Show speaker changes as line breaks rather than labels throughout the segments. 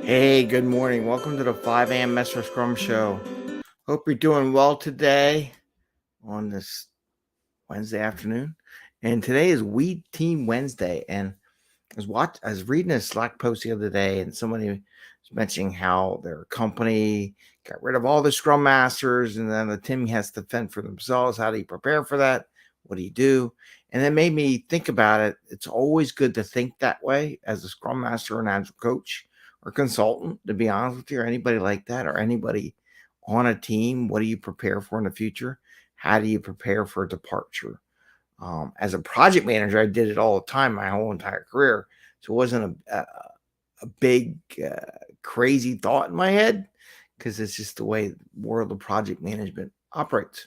Hey, good morning. Welcome to the 5 a.m. Mester Scrum Show. Hope you're doing well today on this Wednesday afternoon. And today is Weed Team Wednesday. And I was reading a Slack post the other day, and somebody was mentioning how their company got rid of all the Scrum Masters, and then the team has to fend for themselves. How do you prepare for that? What do you do? And it made me think about it. It's always good to think that way as a Scrum Master or an Agile coach or consultant, to be honest with you, or anybody like that, or anybody on a team. What do you prepare for in the future? How do you prepare for a departure? As a project manager, I did it all the time, my whole entire career. So it wasn't a big, crazy thought in my head because it's just the way the world of project management operates.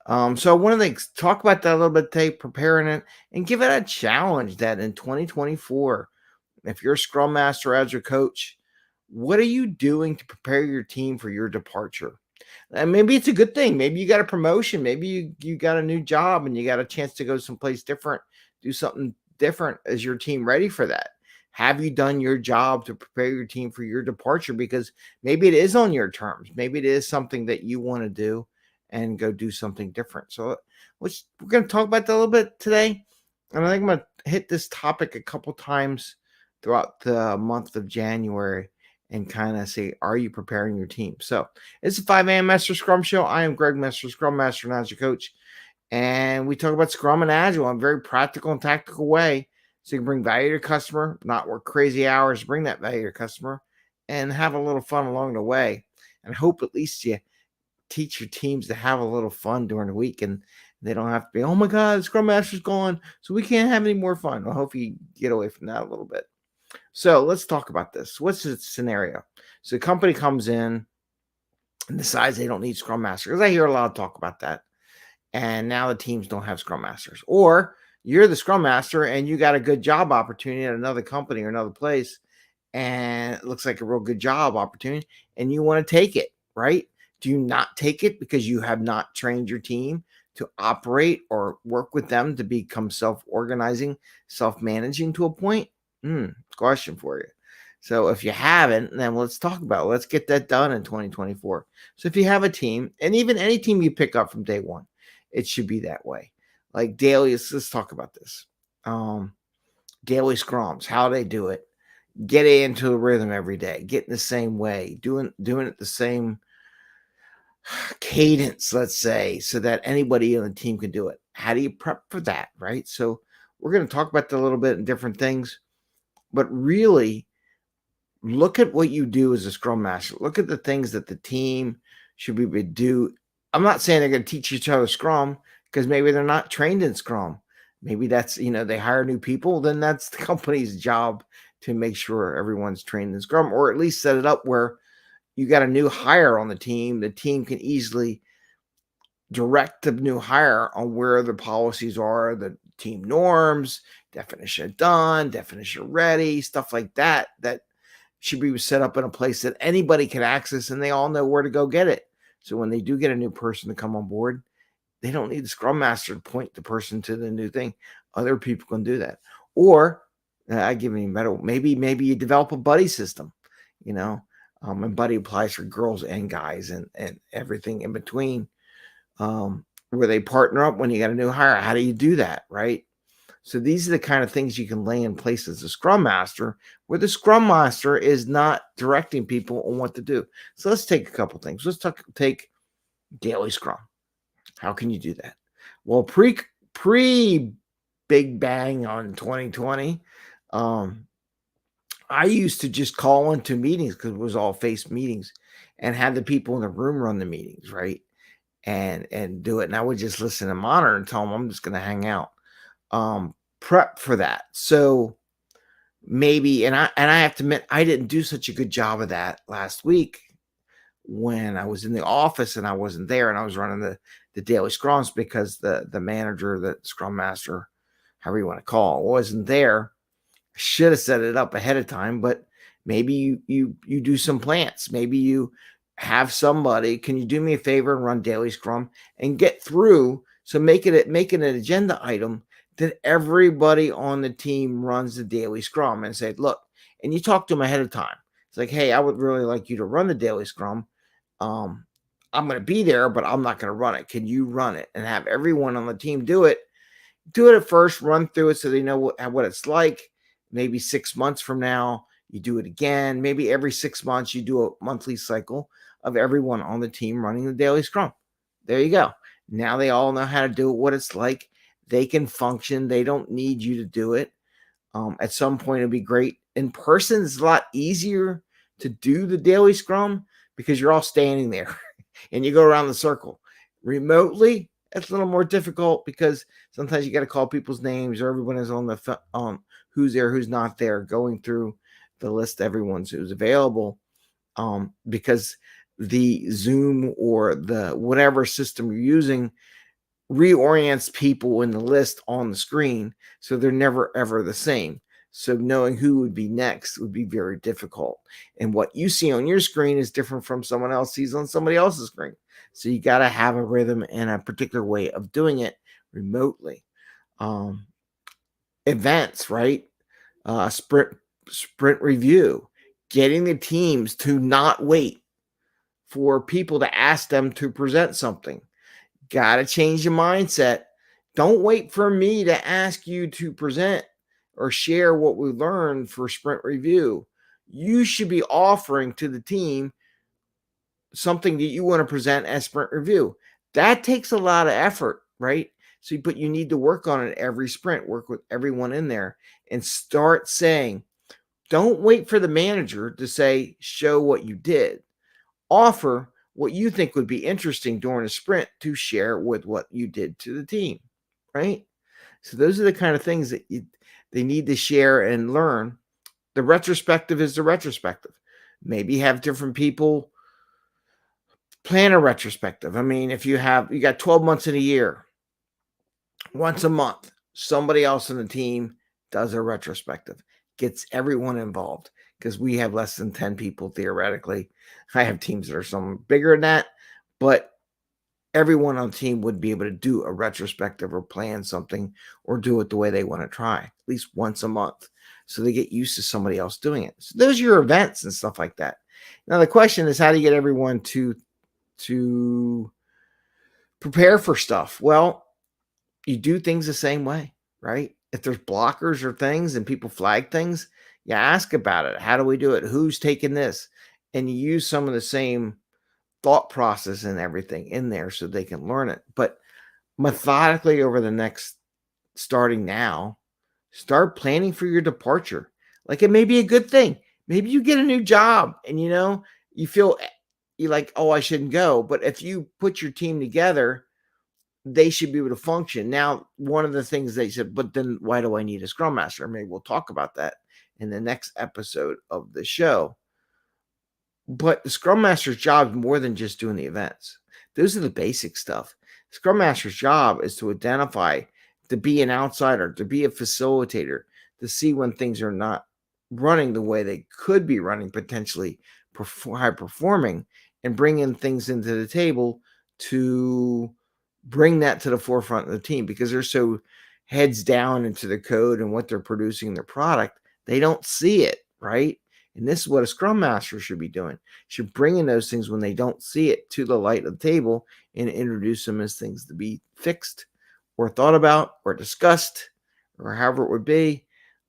So I wanted to talk about that a little bit today, preparing it and give it a challenge that in 2024, if you're a Scrum Master, Agile coach, what are you doing to prepare your team for your departure? And maybe it's a good thing. Maybe you got a promotion. Maybe you got a new job and you got a chance to go someplace different, do something different. Is your team ready for that? Have you done your job to prepare your team for your departure? Because maybe it is on your terms. Maybe it is something that you want to do and go do something different. So we're going to talk about that a little bit today. And I think I'm going to hit this topic a couple times throughout the month of January and kind of say, are you preparing your team? So it's a 5 a.m. Mester Scrum Show. I am Greg Mester, Scrum Master and Agile Coach. And we talk about Scrum and Agile in a very practical and tactical way. So you can bring value to your customer, not work crazy hours, bring that value to your customer, and have a little fun along the way. And hope at least you teach your teams to have a little fun during the week, and they don't have to be, oh my God, the Scrum Master's gone, so we can't have any more fun. I hope you get away from that a little bit. So let's talk about this. What's the scenario? So the company comes in and decides they don't need Scrum Master, because I hear a lot of talk about that. And now the teams don't have Scrum Masters. Or you're the Scrum Master and you got a good job opportunity at another company or another place, and it looks like a real good job opportunity, and you want to take it, right? Do you not take it because you have not trained your team to operate or work with them to become self-organizing, self-managing to a point? Question for you. So if you haven't, then let's talk about it. Let's get that done in 2024. So if you have a team, and even any team you pick up from day one, it should be that way. Like daily, let's talk about this. Daily scrums, how they do it. Get into a rhythm every day. Get in the same way. Doing it the same cadence, let's say, so that anybody on the team can do it. How do you prep for that, right? So we're going to talk about that a little bit in different things, but really look at what you do as a Scrum Master. Look at the things that the team should be able to do. I'm not saying they're going to teach each other Scrum, because maybe they're not trained in Scrum. Maybe that's, they hire new people, then that's the company's job to make sure everyone's trained in Scrum, or at least set it up where you got a new hire on the team. The team can easily direct the new hire on where the policies are, the team norms, definition done, definition ready, stuff like that, that should be set up in a place that anybody can access and they all know where to go get it. So when they do get a new person to come on board, they don't need the Scrum Master to point the person to the new thing. Other people can do that. Or I give you better. Maybe you develop a buddy system, and buddy applies for girls and guys and everything in between, where they partner up when you got a new hire. How do you do that, right? So these are the kind of things you can lay in place as a Scrum Master, where the Scrum Master is not directing people on what to do. So let's take a couple things. Let's take daily Scrum. How can you do that? Well, pre Big Bang on 2020, I used to just call into meetings because it was all face meetings, and have the people in the room run the meetings, right? And do it. And I would just listen and monitor and tell them I'm just going to hang out. Prep for that. So maybe, and I have to admit, I didn't do such a good job of that last week when I was in the office and I wasn't there, and I was running the daily scrums because the manager, the Scrum Master, however you want to call it, wasn't there. I should have set it up ahead of time, but maybe you do some plants. Maybe you have somebody, can you do me a favor and run daily scrum and get through? So make it an agenda item that everybody on the team runs the daily scrum, and say, look, and you talk to them ahead of time. It's like, hey, I would really like you to run the daily scrum. Um, I'm going to be there, but I'm not going to run it. Can you run it? And have everyone on the team do it. Do it at first, run through it so they know what it's like. Maybe 6 months from now, you do it again. Maybe every 6 months, you do a monthly cycle of everyone on the team running the daily scrum. There you go. Now they all know how to do it, what it's like. They can function. They don't need you to do it. At some point, it'd be great. In person, it's a lot easier to do the daily scrum because you're all standing there and you go around the circle. Remotely, it's a little more difficult because sometimes you got to call people's names, or everyone is on the who's there, who's not there, going through the list of everyone's who's available, because the Zoom or the whatever system you're using reorients people in the list on the screen, so they're never ever the same. So knowing who would be next would be very difficult. And what you see on your screen is different from someone else sees on somebody else's screen. So you got to have a rhythm and a particular way of doing it remotely. Um, Events, right? Sprint review, getting the teams to not wait for people to ask them to present something. Got to change your mindset. Don't wait for me to ask you to present or share what we learned for sprint review. You should be offering to the team something that you want to present as sprint review. That takes a lot of effort, right? So, but you need to work on it every sprint, work with everyone in there and start saying, don't wait for the manager to say, show what you did. Offer what you think would be interesting during a sprint to share with what you did to the team, right? So those are the kind of things that they need to share and learn. The retrospective is the retrospective. Maybe have different people plan a retrospective. I mean, if you got 12 months in a year, once a month, somebody else in the team does a retrospective, gets everyone involved, because we have less than 10 people theoretically. I have teams that are some bigger than that, but everyone on the team would be able to do a retrospective or plan something or do it the way they want to try, at least once a month. So they get used to somebody else doing it. So those are your events and stuff like that. Now the question is, how do you get everyone to prepare for stuff? Well, you do things the same way, right? If there's blockers or things and people flag things, you ask about it. How do we do it? Who's taking this? And you use some of the same thought process and everything in there so they can learn it. But methodically over the next, starting now, start planning for your departure. Like, it may be a good thing. Maybe you get a new job and you feel you like, oh, I shouldn't go. But if you put your team together, they should be able to function. Now, one of the things they said, but then why do I need a scrum master? Maybe we'll talk about that in the next episode of the show. But the scrum master's job is more than just doing the events. Those are the basic stuff. Scrum master's job is to identify, to be an outsider, to be a facilitator, to see when things are not running the way they could be running, potentially high performing, and bring in things into the table to bring that to the forefront of the team, because they're so heads down into the code and what they're producing in their product, they don't see it, right? And this is what a scrum master should be doing. Should bring in those things when they don't see it to the light of the table and introduce them as things to be fixed or thought about or discussed or however it would be.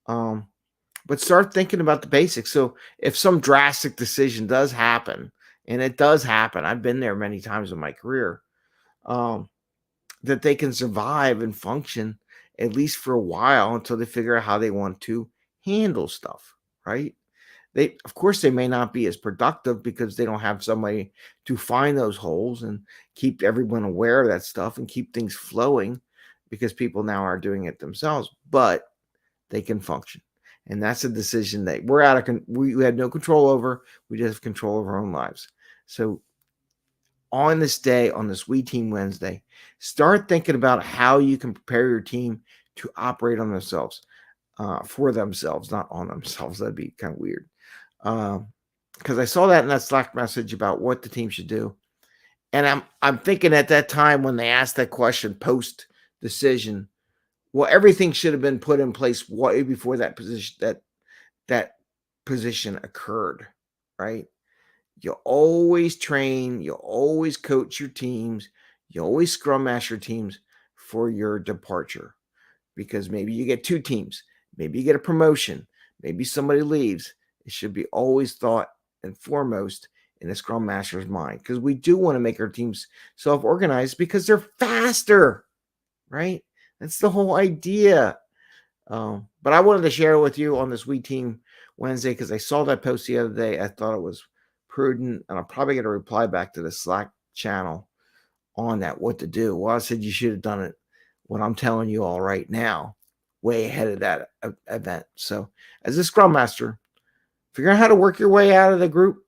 But start thinking about the basics. So if some drastic decision does happen, and it does happen, I've been there many times in my career, that they can survive and function at least for a while until they figure out how they want to handle stuff, right? Of course, they may not be as productive because they don't have somebody to find those holes and keep everyone aware of that stuff and keep things flowing, because people now are doing it themselves, but they can function. And that's a decision that we had no control over. We just have control of our own lives. So on this day, on this We Team Wednesday, start thinking about how you can prepare your team to operate on themselves, for themselves, not on themselves. That'd be kind of weird. Because I saw that in that Slack message about what the team should do. And I'm thinking at that time when they asked that question post decision, well, everything should have been put in place way before that position occurred. right? You always train, you always coach your teams, you always scrum master teams for your departure, because maybe you get two teams, maybe you get a promotion, maybe somebody leaves. It should be always thought and foremost in a scrum master's mind, because we do want to make our teams self-organized because they're faster, right? That's the whole idea. But I wanted to share it with you on this We Team Wednesday because I saw that post the other day. I thought it was prudent, and I'll probably get a reply back to the Slack channel on that, what to do. Well, I said you should have done it, what I'm telling you all right now, way ahead of that event. So as a Scrum Master, figure out how to work your way out of the group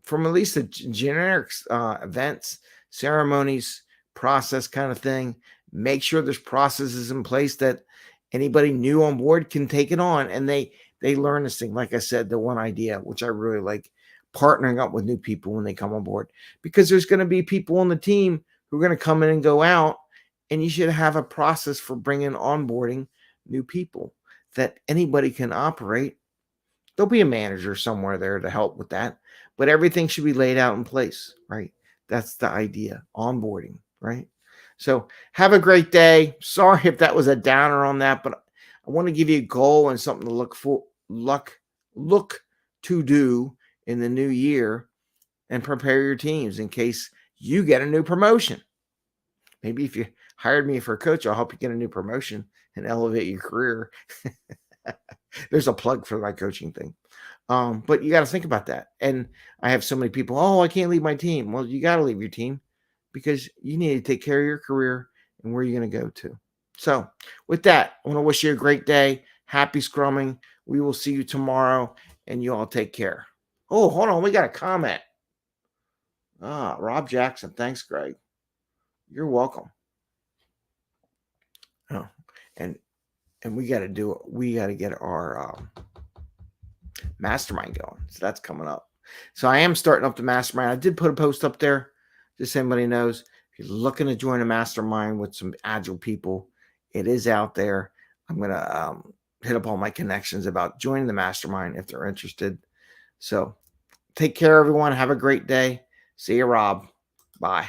from at least the generic events, ceremonies, process kind of thing. Make sure there's processes in place that anybody new on board can take it on, and they learn this thing. Like I said, the one idea, which I really like, partnering up with new people when they come on board, because there's going to be people on the team who are going to come in and go out, and you should have a process for bringing onboarding new people that anybody can operate. There'll be a manager somewhere there to help with that, but everything should be laid out in place, right? That's the idea, onboarding, right? So have a great day. Sorry if that was a downer on that, but I want to give you a goal and something to look to do in the new year, and prepare your teams in case you get a new promotion. Maybe if you hired me for a coach, I'll help you get a new promotion and elevate your career. There's a plug for my coaching thing. But you got to think about that. And I have so many people, oh, I can't leave my team. Well, you got to leave your team because you need to take care of your career and where you're going to go to. So with that, I want to wish you a great day. Happy scrumming. We will see you tomorrow, and you all take care. Oh, hold on. We got a comment. Rob Jackson. Thanks, Greg. You're welcome. Oh, and we got to do it. We got to get our mastermind going. So that's coming up. So I am starting up the mastermind. I did put a post up there, just so anybody knows. If you're looking to join a mastermind with some agile people, it is out there. I'm going to hit up all my connections about joining the mastermind if they're interested. So take care, everyone. Have a great day. See you, Rob. Bye.